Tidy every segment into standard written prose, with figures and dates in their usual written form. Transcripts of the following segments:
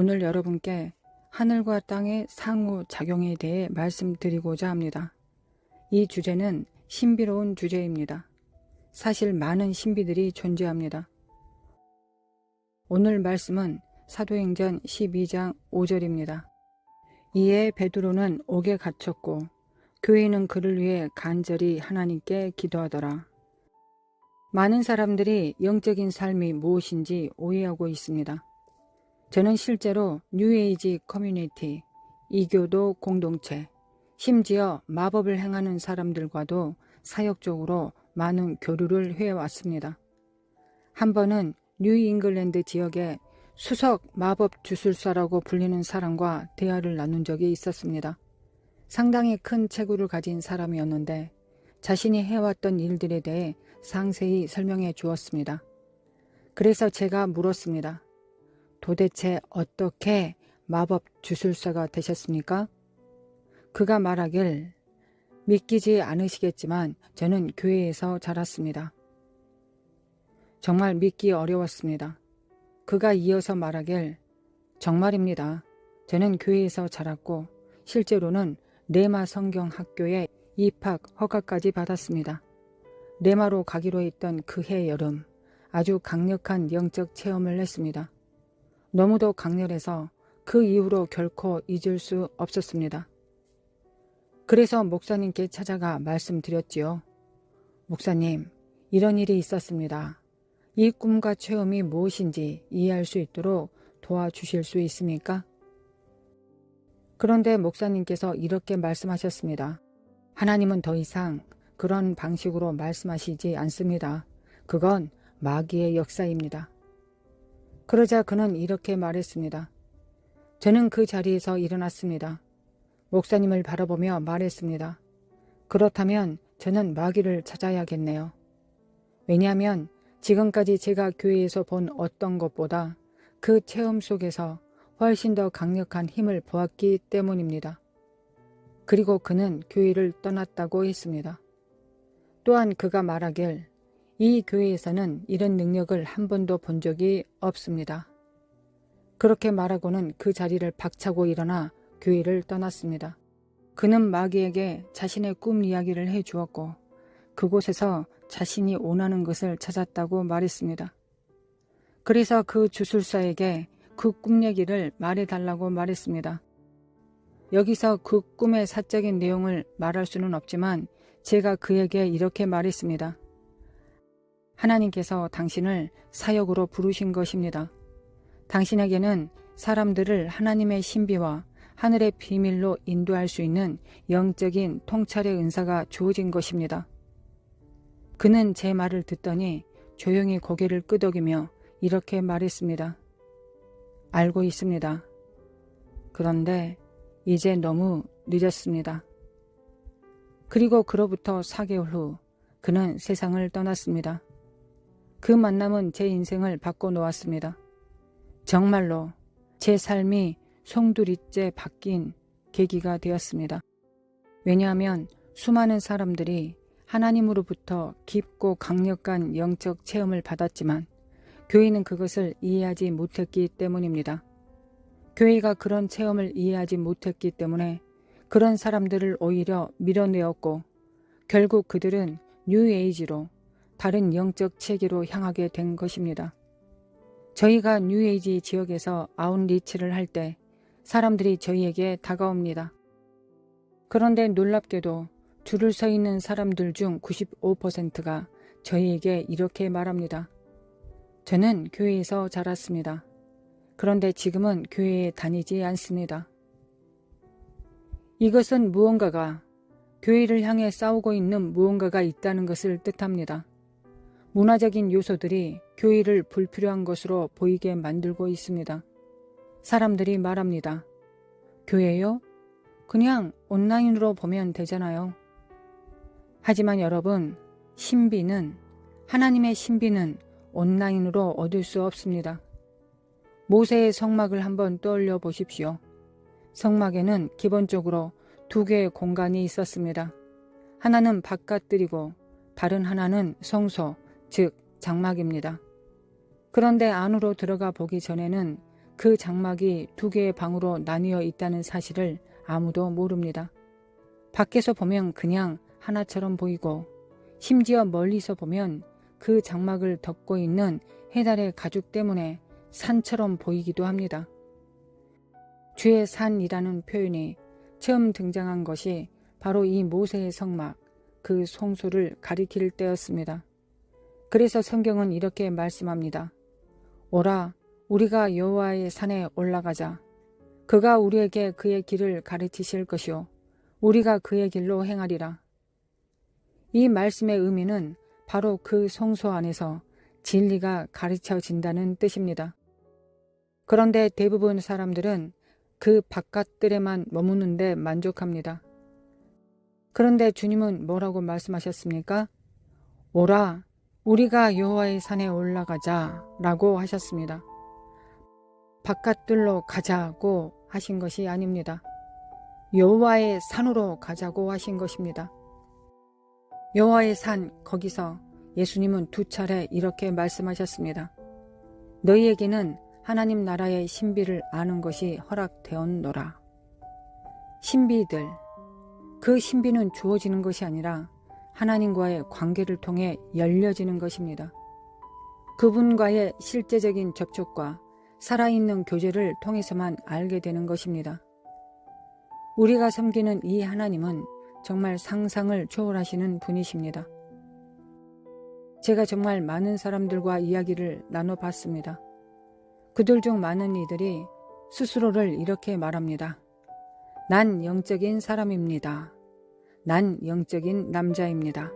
오늘 여러분께 하늘과 땅의 상호작용에 대해 말씀드리고자 합니다. 이 주제는 신비로운 주제입니다. 사실 많은 신비들이 존재합니다. 오늘 말씀은 사도행전 12장 5절입니다. 이에 베드로는 옥에 갇혔고 교회는 그를 위해 간절히 하나님께 기도하더라. 많은 사람들이 영적인 삶이 무엇인지 오해하고 있습니다. 저는 실제로 뉴에이지 커뮤니티, 이교도 공동체, 심지어 마법을 행하는 사람들과도 사역적으로 많은 교류를 해왔습니다. 한 번은 뉴잉글랜드 지역의 수석 마법 주술사라고 불리는 사람과 대화를 나눈 적이 있었습니다. 상당히 큰 체구를 가진 사람이었는데 자신이 해왔던 일들에 대해 상세히 설명해 주었습니다. 그래서 제가 물었습니다. 도대체 어떻게 마법 주술사가 되셨습니까? 그가 말하길, 믿기지 않으시겠지만 저는 교회에서 자랐습니다. 정말 믿기 어려웠습니다. 그가 이어서 말하길, 정말입니다. 저는 교회에서 자랐고 실제로는 레마 성경학교에 입학 허가까지 받았습니다. 레마로 가기로 했던 그해 여름, 아주 강력한 영적 체험을 했습니다. 너무도 강렬해서 그 이후로 결코 잊을 수 없었습니다. 그래서 목사님께 찾아가 말씀드렸지요. 목사님, 이런 일이 있었습니다. 이 꿈과 체험이 무엇인지 이해할 수 있도록 도와주실 수 있습니까? 그런데 목사님께서 이렇게 말씀하셨습니다. 하나님은 더 이상 그런 방식으로 말씀하시지 않습니다. 그건 마귀의 역사입니다. 그러자 그는 이렇게 말했습니다. 저는 그 자리에서 일어났습니다. 목사님을 바라보며 말했습니다. 그렇다면 저는 마귀를 찾아야겠네요. 왜냐하면 지금까지 제가 교회에서 본 어떤 것보다 그 체험 속에서 훨씬 더 강력한 힘을 보았기 때문입니다. 그리고 그는 교회를 떠났다고 했습니다. 또한 그가 말하길, 이 교회에서는 이런 능력을 한 번도 본 적이 없습니다. 그렇게 말하고는 그 자리를 박차고 일어나 교회를 떠났습니다. 그는 마귀에게 자신의 꿈 이야기를 해주었고 그곳에서 자신이 원하는 것을 찾았다고 말했습니다. 그래서 그 주술사에게 그 꿈 얘기를 말해달라고 말했습니다. 여기서 그 꿈의 사적인 내용을 말할 수는 없지만 제가 그에게 이렇게 말했습니다. 하나님께서 당신을 사역으로 부르신 것입니다. 당신에게는 사람들을 하나님의 신비와 하늘의 비밀로 인도할 수 있는 영적인 통찰의 은사가 주어진 것입니다. 그는 제 말을 듣더니 조용히 고개를 끄덕이며 이렇게 말했습니다. 알고 있습니다. 그런데 이제 너무 늦었습니다. 그리고 그로부터 4개월 후 그는 세상을 떠났습니다. 그 만남은 제 인생을 바꿔놓았습니다. 정말로 제 삶이 송두리째 바뀐 계기가 되었습니다. 왜냐하면 수많은 사람들이 하나님으로부터 깊고 강력한 영적 체험을 받았지만 교회는 그것을 이해하지 못했기 때문입니다. 교회가 그런 체험을 이해하지 못했기 때문에 그런 사람들을 오히려 밀어내었고 결국 그들은 뉴에이지로 다른 영적 체계로 향하게 된 것입니다. 저희가 뉴에이지 지역에서 아웃리치를 할 때 사람들이 저희에게 다가옵니다. 그런데 놀랍게도 줄을 서 있는 사람들 중 95%가 저희에게 이렇게 말합니다. 저는 교회에서 자랐습니다. 그런데 지금은 교회에 다니지 않습니다. 이것은 무언가가 교회를 향해 싸우고 있는 무언가가 있다는 것을 뜻합니다. 문화적인 요소들이 교회를 불필요한 것으로 보이게 만들고 있습니다. 사람들이 말합니다. 교회요? 그냥 온라인으로 보면 되잖아요. 하지만 여러분, 하나님의 신비는 온라인으로 얻을 수 없습니다. 모세의 성막을 한번 떠올려 보십시오. 성막에는 기본적으로 2개의 공간이 있었습니다. 하나는 바깥뜰이고 다른 하나는 성소, 즉 장막입니다. 그런데 안으로 들어가 보기 전에는 그 장막이 두 개의 방으로 나뉘어 있다는 사실을 아무도 모릅니다. 밖에서 보면 그냥 하나처럼 보이고 심지어 멀리서 보면 그 장막을 덮고 있는 해달의 가죽 때문에 산처럼 보이기도 합니다. 주의 산이라는 표현이 처음 등장한 것이 바로 이 모세의 성막, 그 송수를 가리킬 때였습니다. 그래서 성경은 이렇게 말씀합니다. 오라, 우리가 여호와의 산에 올라가자. 그가 우리에게 그의 길을 가르치실 것이요 우리가 그의 길로 행하리라. 이 말씀의 의미는 바로 그 성소 안에서 진리가 가르쳐진다는 뜻입니다. 그런데 대부분 사람들은 그 바깥들에만 머무는데 만족합니다. 그런데 주님은 뭐라고 말씀하셨습니까? 오라, 우리가 여호와의 산에 올라가자 라고 하셨습니다. 바깥들로 가자고 하신 것이 아닙니다. 여호와의 산으로 가자고 하신 것입니다. 여호와의 산, 거기서 예수님은 두 차례 이렇게 말씀하셨습니다. 너희에게는 하나님 나라의 신비를 아는 것이 허락되었노라. 신비들, 그 신비는 주어지는 것이 아니라 하나님과의 관계를 통해 열려지는 것입니다. 그분과의 실제적인 접촉과 살아있는 교제를 통해서만 알게 되는 것입니다. 우리가 섬기는 이 하나님은 정말 상상을 초월하시는 분이십니다. 제가 정말 많은 사람들과 이야기를 나눠봤습니다. 그들 중 많은 이들이 스스로를 이렇게 말합니다. 난 영적인 사람입니다. 난 영적인 남자입니다.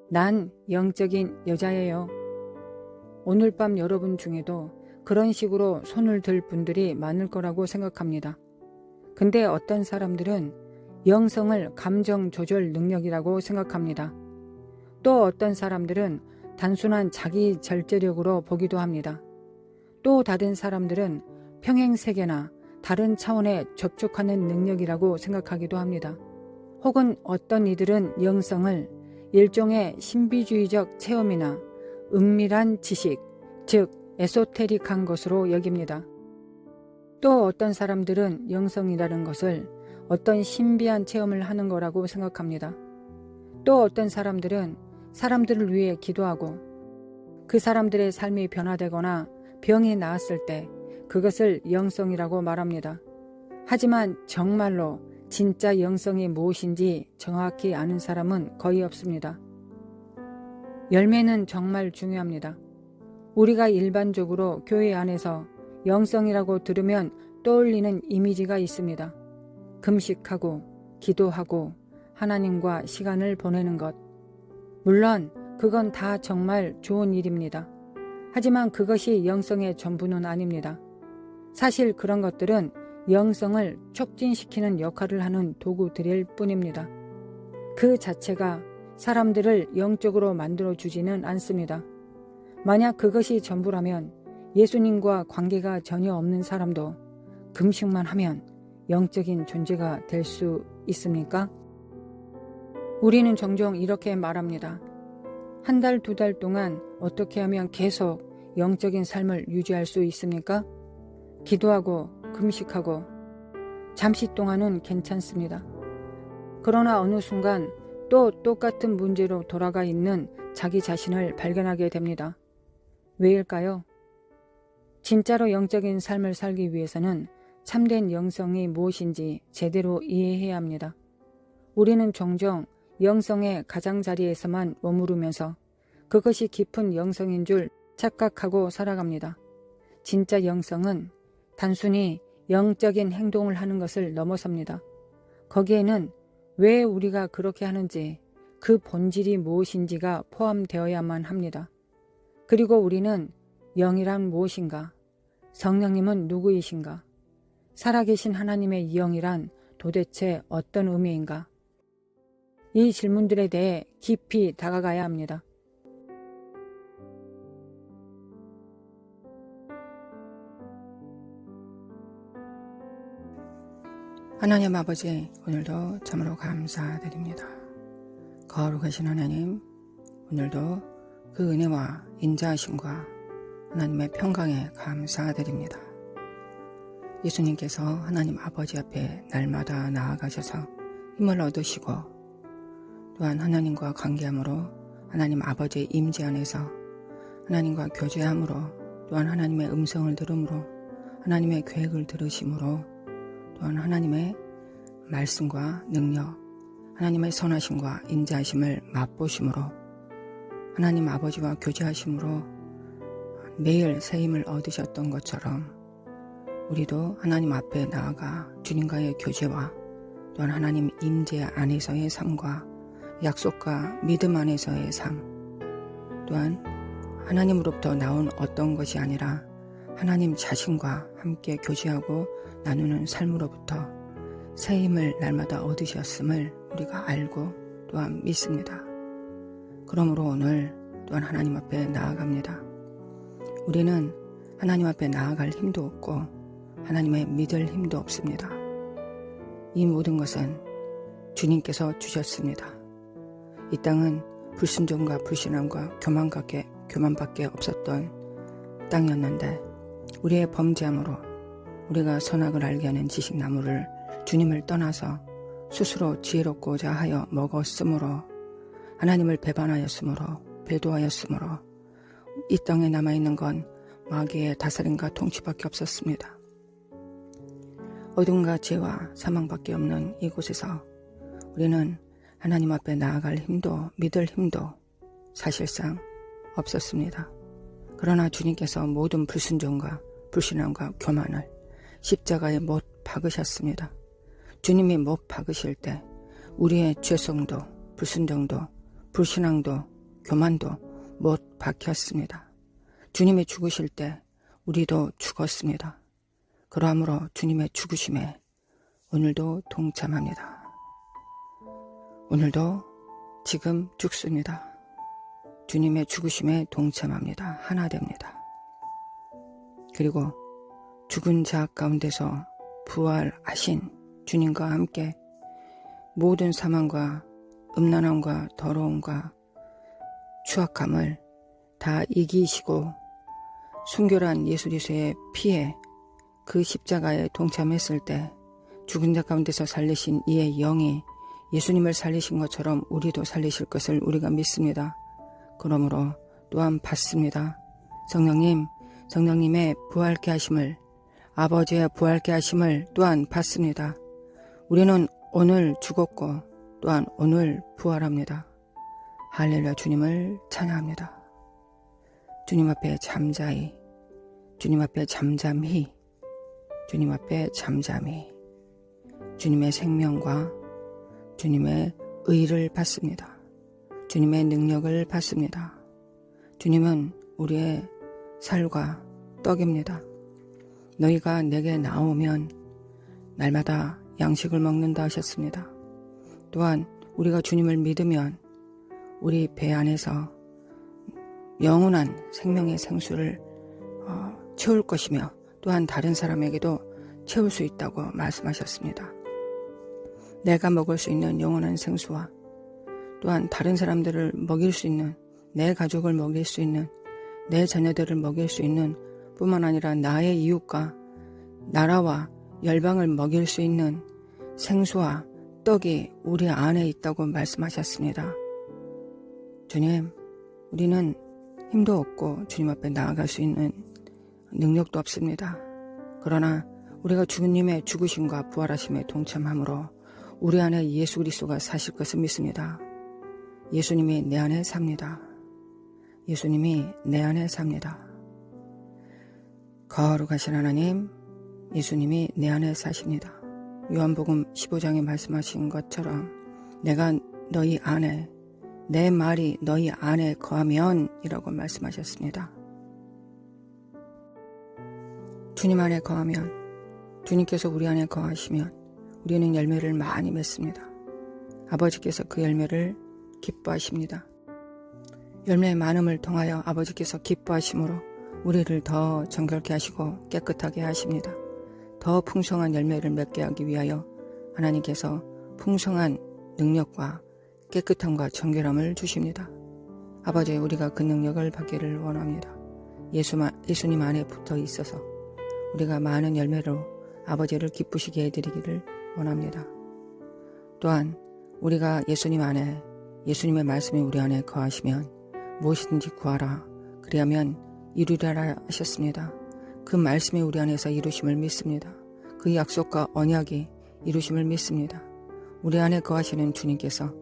난 영적인 여자예요. 오늘 밤 여러분 중에도 그런 식으로 손을 들 분들이 많을 거라고 생각합니다. 근데 어떤 사람들은 영성을 감정 조절 능력이라고 생각합니다. 또 어떤 사람들은 단순한 자기 절제력으로 보기도 합니다. 또 다른 사람들은 평행세계나 다른 차원에 접촉하는 능력이라고 생각하기도 합니다. 혹은 어떤 이들은 영성을 일종의 신비주의적 체험이나 은밀한 지식, 즉 에소테릭한 것으로 여깁니다. 또 어떤 사람들은 영성이라는 것을 어떤 신비한 체험을 하는 거라고 생각합니다. 또 어떤 사람들은 사람들을 위해 기도하고 그 사람들의 삶이 변화되거나 병이 나았을 때 그것을 영성이라고 말합니다. 하지만 정말로 진짜 영성이 무엇인지 정확히 아는 사람은 거의 없습니다. 열매는 정말 중요합니다. 우리가 일반적으로 교회 안에서 영성이라고 들으면 떠올리는 이미지가 있습니다. 금식하고 기도하고 하나님과 시간을 보내는 것. 물론 그건 다 정말 좋은 일입니다. 하지만 그것이 영성의 전부는 아닙니다. 사실 그런 것들은 영성을 촉진시키는 역할을 하는 도구들일 뿐입니다. 그 자체가 사람들을 영적으로 만들어주지는 않습니다. 만약 그것이 전부라면 예수님과 관계가 전혀 없는 사람도 금식만 하면 영적인 존재가 될 수 있습니까? 우리는 종종 이렇게 말합니다. 한 달, 두 달 동안 어떻게 하면 계속 영적인 삶을 유지할 수 있습니까? 기도하고 금식하고 잠시 동안은 괜찮습니다. 그러나 어느 순간 또 똑같은 문제로 돌아가 있는 자기 자신을 발견하게 됩니다. 왜일까요? 진짜로 영적인 삶을 살기 위해서는 참된 영성이 무엇인지 제대로 이해해야 합니다. 우리는 종종 영성의 가장자리에서만 머무르면서 그것이 깊은 영성인 줄 착각하고 살아갑니다. 진짜 영성은 단순히 영적인 행동을 하는 것을 넘어섭니다. 거기에는 왜 우리가 그렇게 하는지, 그 본질이 무엇인지가 포함되어야만 합니다. 그리고 우리는 영이란 무엇인가? 성령님은 누구이신가? 살아계신 하나님의 영이란 도대체 어떤 의미인가? 이 질문들에 대해 깊이 다가가야 합니다. 하나님 아버지, 오늘도 참으로 감사드립니다. 거룩하신 하나님, 오늘도 그 은혜와 인자하심과 하나님의 평강에 감사드립니다. 예수님께서 하나님 아버지 앞에 날마다 나아가셔서 힘을 얻으시고 또한 하나님과 관계함으로 하나님 아버지의 임재 안에서 하나님과 교제함으로 또한 하나님의 음성을 들음으로 하나님의 계획을 들으심으로 또한 하나님의 말씀과 능력, 하나님의 선하심과 인자하심을 맛보심으로 하나님 아버지와 교제하심으로 매일 새 힘을 얻으셨던 것처럼 우리도 하나님 앞에 나아가 주님과의 교제와 또한 하나님 임재 안에서의 삶과 약속과 믿음 안에서의 삶, 또한 하나님으로부터 나온 어떤 것이 아니라 하나님 자신과 함께 교제하고 나누는 삶으로부터 새 힘을 날마다 얻으셨음을 우리가 알고 또한 믿습니다. 그러므로 오늘 또한 하나님 앞에 나아갑니다. 우리는 하나님 앞에 나아갈 힘도 없고 하나님의 믿을 힘도 없습니다. 이 모든 것은 주님께서 주셨습니다. 이 땅은 불순종과 불신함과 교만밖에 없었던 땅이었는데 우리의 범죄함으로 우리가 선악을 알게 하는 지식나무를 주님을 떠나서 스스로 지혜롭고자 하여 먹었으므로 하나님을 배반하였으므로 배도하였으므로 이 땅에 남아있는 건 마귀의 다스림과 통치밖에 없었습니다. 어둠과 죄와 사망밖에 없는 이곳에서 우리는 하나님 앞에 나아갈 힘도 믿을 힘도 사실상 없었습니다. 그러나 주님께서 모든 불순종과 불신함과 교만을 십자가에 못 박으셨습니다. 주님이 못 박으실 때 우리의 죄성도 불순종도 불신앙도 교만도 못 박혔습니다. 주님이 죽으실 때 우리도 죽었습니다. 그러므로 주님의 죽으심에 오늘도 동참합니다. 오늘도 지금 죽습니다. 주님의 죽으심에 동참합니다. 하나 됩니다. 그리고 죽은 자 가운데서 부활하신 주님과 함께 모든 사망과 음란함과 더러움과 추악함을 다 이기시고 순결한 예수 그리스도의 피에 그 십자가에 동참했을 때 죽은 자 가운데서 살리신 이의 영이 예수님을 살리신 것처럼 우리도 살리실 것을 우리가 믿습니다. 그러므로 또한 받습니다. 성령님의 부활케 하심을 아버지의 부활케 하심을 또한 받습니다. 우리는 오늘 죽었고 또한 오늘 부활합니다. 할렐루야. 주님을 찬양합니다. 주님 앞에 잠잠히 주님 앞에 잠잠히 주님 앞에 잠잠히 주님의 생명과 주님의 의를 받습니다. 주님의 능력을 받습니다. 주님은 우리의 살과 떡입니다. 너희가 내게 나오면 날마다 양식을 먹는다 하셨습니다. 또한 우리가 주님을 믿으면 우리 배 안에서 영원한 생명의 생수를 채울 것이며 또한 다른 사람에게도 채울 수 있다고 말씀하셨습니다. 내가 먹을 수 있는 영원한 생수와 또한 다른 사람들을 먹일 수 있는 내 가족을 먹일 수 있는 내 자녀들을 먹일 수 있는 뿐만 아니라 나의 이웃과 나라와 열방을 먹일 수 있는 생수와 떡이 우리 안에 있다고 말씀하셨습니다. 주님, 우리는 힘도 없고 주님 앞에 나아갈 수 있는 능력도 없습니다. 그러나 우리가 주님의 죽으심과 부활하심에 동참함으로 우리 안에 예수 그리스도가 사실 것을 믿습니다. 예수님이 내 안에 삽니다. 예수님이 내 안에 삽니다. 거룩하신 하나님, 예수님이 내 안에 사십니다. 요한복음 15장에 말씀하신 것처럼 내가 너희 안에 내 말이 너희 안에 거하면 이라고 말씀하셨습니다. 주님 안에 거하면 주님께서 우리 안에 거하시면 우리는 열매를 많이 맺습니다. 아버지께서 그 열매를 기뻐하십니다. 열매의 많음을 통하여 아버지께서 기뻐하심으로 우리를 더 정결케 하시고 깨끗하게 하십니다. 더 풍성한 열매를 맺게 하기 위하여 하나님께서 풍성한 능력과 깨끗함과 정결함을 주십니다. 아버지, 우리가 그 능력을 받기를 원합니다. 예수님 안에 붙어 있어서 우리가 많은 열매로 아버지를 기쁘시게 해드리기를 원합니다. 또한 우리가 예수님 안에, 예수님의 말씀이 우리 안에 거하시면 무엇이든지 구하라 그리하면 이루리라 하셨습니다. 그 말씀이 우리 안에서 이루심을 믿습니다. 그 약속과 언약이 이루심을 믿습니다. 우리 안에 거하시는 주님께서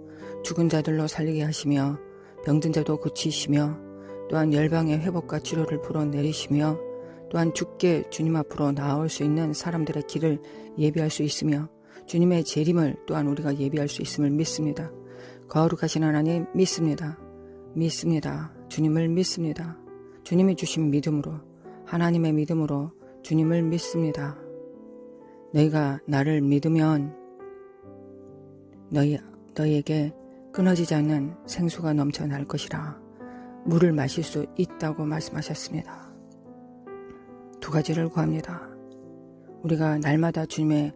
죽은 자들로 살리게 하시며 병든 자도 고치시며 또한 열방의 회복과 치료를 불어내리시며 또한 주께 주님 앞으로 나아올 수 있는 사람들의 길을 예비할 수 있으며 주님의 재림을 또한 우리가 예비할 수 있음을 믿습니다. 거룩하신 하나님 믿습니다. 믿습니다. 주님을 믿습니다. 주님이 주신 믿음으로, 하나님의 믿음으로 주님을 믿습니다. 너희가 나를 믿으면 너희에게 끊어지지 않는 생수가 넘쳐날 것이라 물을 마실 수 있다고 말씀하셨습니다. 두 가지를 구합니다. 우리가 날마다 주님의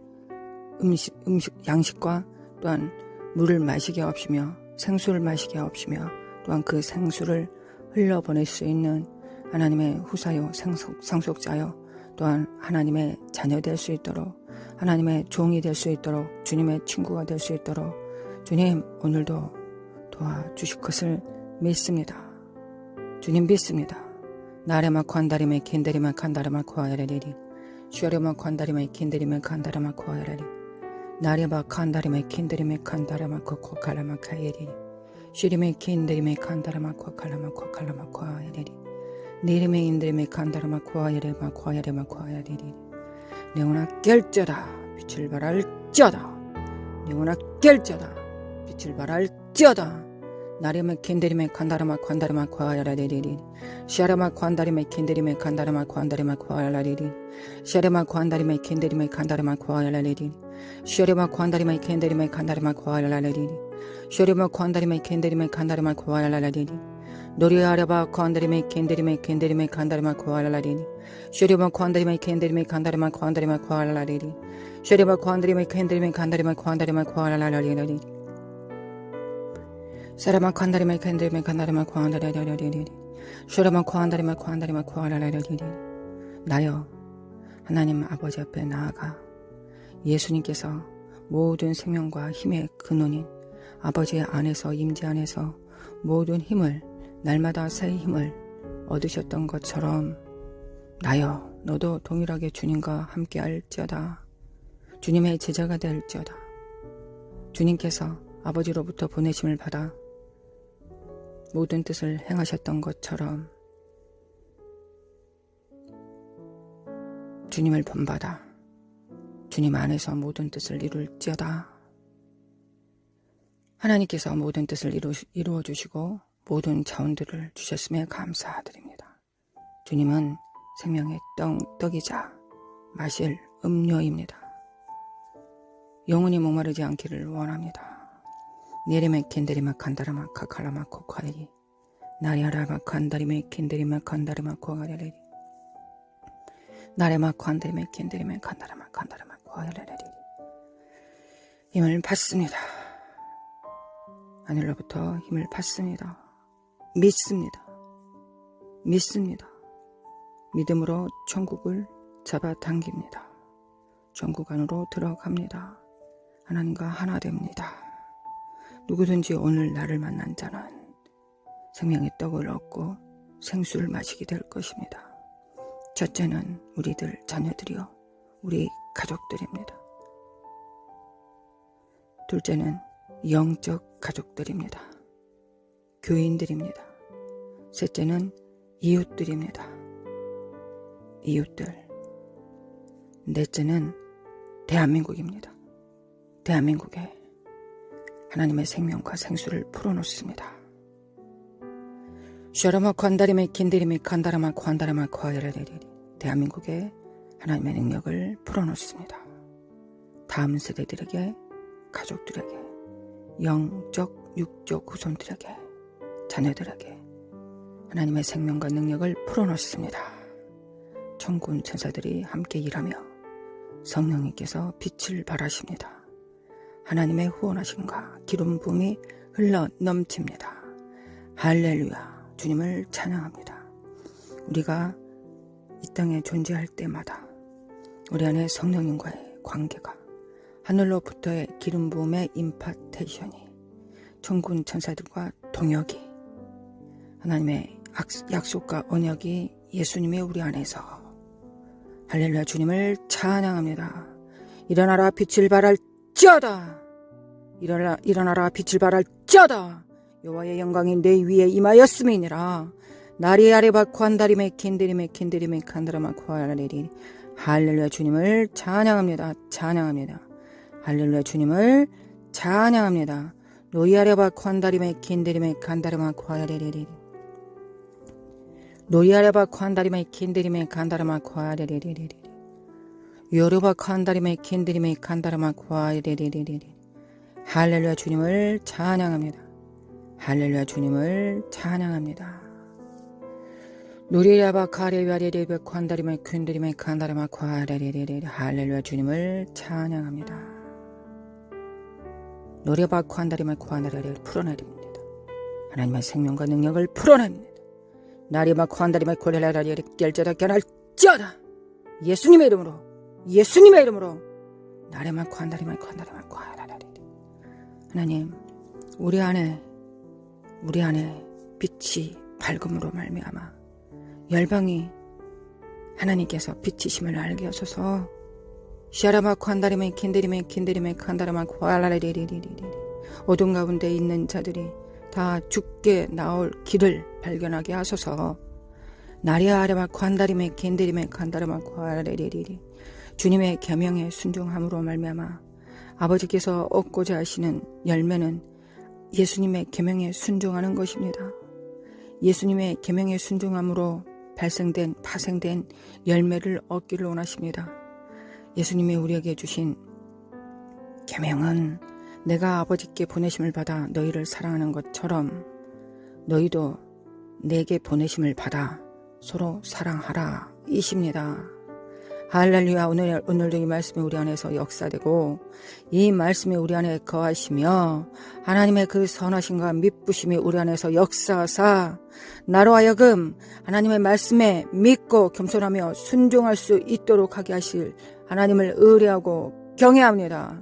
양식과 또한 물을 마시게 하옵시며 생수를 마시게 하옵시며 또한 그 생수를 흘려보낼 수 있는 하나님의 후사요 상속자요 또한 하나님의 자녀 될 수 있도록 하나님의 종이 될 수 있도록 주님의 친구가 될 수 있도록 주님 오늘도 도와주실 것을 믿습니다. 주님 믿습니다. 나레마 관다리메 킨데리마 칸다르마 코아야레리 슈아레마 관다리메 킨데리메 칸다르마 코아야레리 나레바 칸다리메 킨데리메 칸다르마 코칼라마 카예리 슈리메 킨데리메 칸다르마 코칼라마 코칼라마 코아야레리 니리메 인드리메 칸다르마 코아야레마 코아야레마 코아야레리 내오나 결자다 빛을 발할지어다 내오나 결자다 빛을 발할지어다 나레마 킨데리메 칸다르마 관다르마 코아야레리 샤라마 관다리메 킨데리메 칸다르마 관다르마 코아야레리 샤라마 관다리메 킨데리메 칸다르마 코아야레리 샤라마 관다리메 킨데리메 칸다르마 코아야레리 샤라마 관다리메 킨데리메 칸다르마 코아야레리 노리아라바 관다리메 킨데리메 칸다르마 코아야레리 샤라마 관다리메 킨데리메 칸다르마 관다르마 코아야레리 샤라마 관다리메 킨데리메 칸다르마 관다르마 코아야레리 사라마 관다리메 킨데리메 칸다르마 코아야레리 샤라마 관다리메 관다리마 코아야레리 나여 하나님 아버지 앞에 나아가 예수님께서 모든 생명과 힘의 근원인 아버지의 안에서 임재 안에서 모든 힘을 날마다 새 힘을 얻으셨던 것처럼 나여 너도 동일하게 주님과 함께 할지어다. 주님의 제자가 될지어다. 주님께서 아버지로부터 보내심을 받아 모든 뜻을 행하셨던 것처럼 주님을 본받아 주님 안에서 모든 뜻을 이룰지어다. 하나님께서 모든 뜻을 이루어 주시고 모든 자원들을 주셨음에 감사드립니다. 주님은 생명의 떡이자 마실 음료입니다. 영원히 목마르지 않기를 원합니다. 네레메 켄데리마 칸다라마 카칼라마 코카레리 나리아라마 칸다리메 켄데리마 칸다라마 코가레리 나레마 칸다리메 켄데리메 칸다라마 칸다라마 코가레리 힘을 받습니다. 하늘로부터 힘을 받습니다. 믿습니다. 믿습니다. 믿음으로 천국을 잡아당깁니다. 천국 안으로 들어갑니다. 하나님과 하나 됩니다. 누구든지 오늘 나를 만난 자는 생명의 떡을 얻고 생수를 마시게 될 것입니다. 첫째는 우리들 자녀들이요 우리 가족들입니다. 둘째는 영적 가족들입니다. 교인들입니다. 셋째는 이웃들입니다. 이웃들. 넷째는 대한민국입니다. 대한민국에 하나님의 생명과 생수를 풀어놓습니다. 샤라마 관다리메 킨데리메 칸다라마 관다라마 과야라레리 대한민국에 하나님의 능력을 풀어놓습니다. 다음 세대들에게 가족들에게 영적 육적 후손들에게 자녀들에게 하나님의 생명과 능력을 풀어놓습니다. 천군 천사들이 함께 일하며 성령님께서 빛을 발하십니다. 하나님의 후원하심과 기름 부음이 흘러 넘칩니다. 할렐루야. 주님을 찬양합니다. 우리가 이 땅에 존재할 때마다 우리 안에 성령님과의 관계가 하늘로부터의 기름 부음의 임파테이션이 천군 천사들과 동역이 하나님의 약속과 언약이 예수님의 우리 안에서 할렐루야 주님을 찬양합니다. 일어나라 빛을 발할지어다. 일어나라 빛을 발할지어다. 여호와의 영광이 내 위에 임하였음이니라. 나리 아래 바쿠 한다리메 캔데리메 캔데리메 칸다라마 쿠아라레리. 할렐루야 주님을 찬양합니다. 찬양합니다. 할렐루야 주님을 찬양합니다. 노이 아래 바쿠 한다리메 캔데리메 칸다라마 쿠아라레리. 노이 아래 바쿠 한다리메 캔데리메 칸다라마 쿠아라레리. 요르바 칸다리메 캔데리메 칸다라마 쿠아라레리. 할렐루야 주님을 찬양합니다. 할렐루야 주님을 찬양합니다. 누리야바 카레와레레베 칸다리메 퀸데리메 칸다라마 쿠아라레레레. 할렐루야 주님을 찬양합니다. 노려바 칸다리메 쿠아라레레 풀어내립니다. 하나님의 생명과 능력을 풀어냅니다. 나리마 칸다리메 코레라라레 결제다 견할지어다. 예수님의 이름으로 예수님의 이름으로 나리마 칸다리메 칸다리메 쿠아라레레. 하나님 우리 안에 빛이 밝음으로 말미암아 열방이 하나님께서 빛이심을 알게 하소서. 시아라마쿠 한다리메 킨데리메 칸다라마쿠 알라레리리리리. 어둠 가운데 있는 자들이 다 죽게 나올 길을 발견하게 하소서. 나리아 아라마쿠 한다리메 킨데리메 칸다라마쿠 알라레리리리. 주님의 계명에 순종함으로 말미암아 아버지께서 얻고자 하시는 열매는 예수님의 계명에 순종하는 것입니다. 예수님의 계명에 순종함으로 파생된 열매를 얻기를 원하십니다. 예수님이 우리에게 주신 계명은 내가 아버지께 보내심을 받아 너희를 사랑하는 것처럼 너희도 내게 보내심을 받아 서로 사랑하라 이십니다. 할렐루야. 오늘도 이 말씀이 우리 안에서 역사되고 이 말씀이 우리 안에 거하시며 하나님의 그 선하심과 미쁘심이 우리 안에서 역사하사 나로 하여금 하나님의 말씀에 믿고 겸손하며 순종할 수 있도록 하게 하실 하나님을 의뢰하고 경외합니다.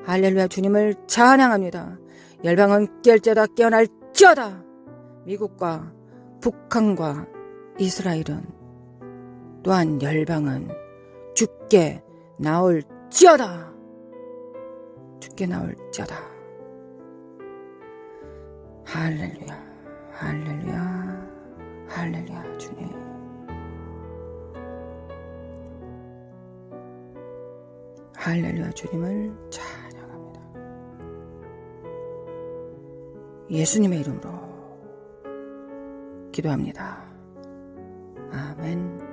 할렐루야. 주님을 찬양합니다. 열방은 깰자다 깨어날지어다. 미국과 북한과 이스라엘은 또한 열방은 죽게 나올지어다. 죽게 나올지어다. 할렐루야. 할렐루야. 할렐루야 주님. 할렐루야 주님을 찬양합니다. 예수님의 이름으로 기도합니다. 아멘.